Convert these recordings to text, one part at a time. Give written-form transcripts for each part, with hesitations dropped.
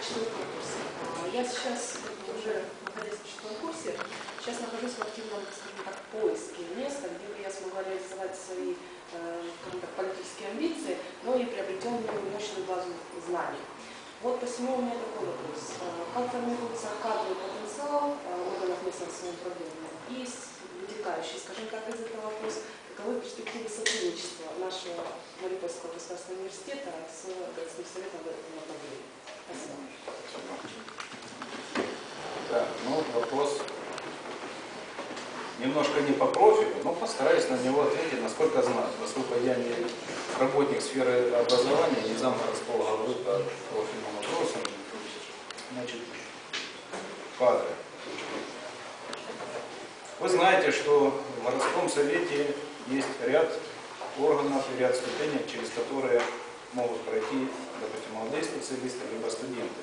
четвертом курсе. Я сейчас уже, находясь в четвертом курсе, сейчас нахожусь в активном, скажем так, поиске места, где бы я смогла реализовать свои, скажем так, политические амбиции, но и приобретенную мощную базу знаний. Вот посему у меня такой вопрос. Как формируется кадровый потенциал органов местного самоуправления и вытекающий, скажем так, из этого вопрос, каковы перспективы сотрудничества нашего Мариупольского государственного университета с городским советом в этом направлении? Спасибо. Так, ну вопрос немножко не по профилю, но постараюсь на него ответить, насколько знаю, поскольку я не работник сферы образования, не зам городского головы по профильным вопросам. Значит, кадры. Вы знаете, что в городском совете есть ряд органов и ряд ступенек, через которые могут пройти, допустим, молодые специалисты, либо студенты.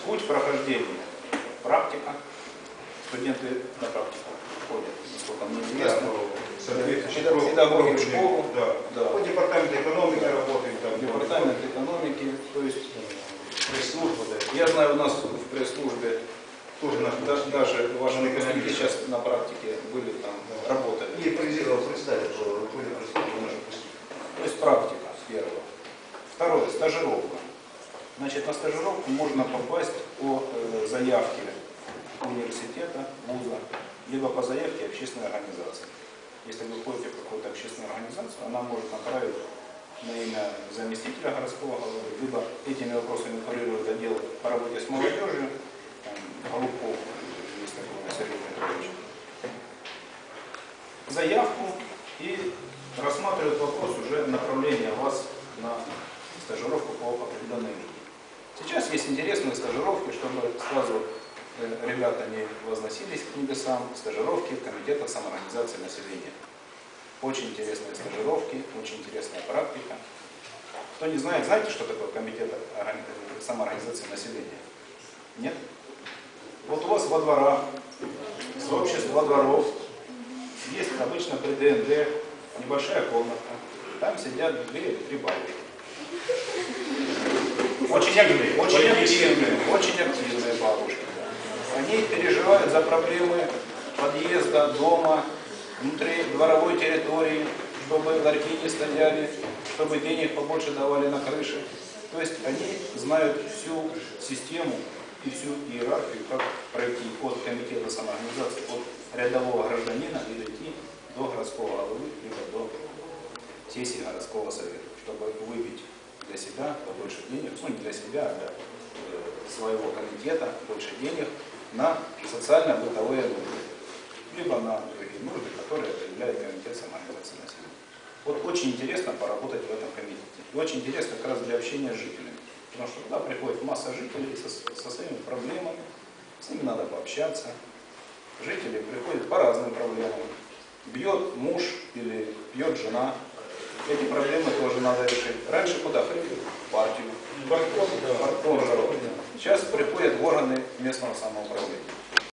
Путь прохождения – практика. Студенты на практику ходят, насколько мне известно. Педагоги в школу. Да. По департаменту экономики работаем. Департамент экономики, то есть пресс-служба. Да. Я знаю, у нас в пресс-службе тоже даже ваши выпускники сейчас на практике были там, работали. И представили, что были пресс-службы наши выпускники. То есть практика первого. Второе – стажировка. Значит, на стажировку можно попасть по заявке университета, вуза, либо по заявке общественной организации. Если вы ходите в какую-то общественную организацию, она может направить на имя заместителя городского головы, либо этими вопросами курирует отдел по работе с молодежью, Голубков, есть такой Сергей Петрович, заявку и рассматривают вопрос уже направления вас на стажировку по определенной линии. Сейчас есть интересные стажировки, чтобы сразу ребята не возносились к небесам, стажировки в комитетах самоорганизации населения. Очень интересные стажировки, очень интересная практика. Кто не знает, знаете, что такое комитет самоорганизации населения? Нет? Вот у вас во дворах, сообщество дворов, есть обычно при ДНД небольшая комната, там сидят 2 или 3 бабушки. Очень активные бабушки. Они переживают за проблемы подъезда, дома, внутри дворовой территории, чтобы ларьки не стояли, чтобы денег побольше давали на крыше. То есть они знают всю систему и всю иерархию, как пройти от комитета самоорганизации, от рядового гражданина и дойти до городского головы, либо до сессии городского совета, чтобы выбить для себя побольше денег, ну не для себя, а для своего комитета больше денег на социально-бытовые нужды, либо на другие нужды, которые определяет комитет самоорганизации населения. Вот очень интересно поработать в этом комитете. И очень интересно как раз для общения с жителями. Потому что туда приходит масса жителей со своими проблемами, с ними надо пообщаться. Жители приходят по разным проблемам. Бьет муж или бьет жена. Эти проблемы тоже надо решить. Раньше куда ходили? В партию. Сейчас приходят в органы местного самоуправления.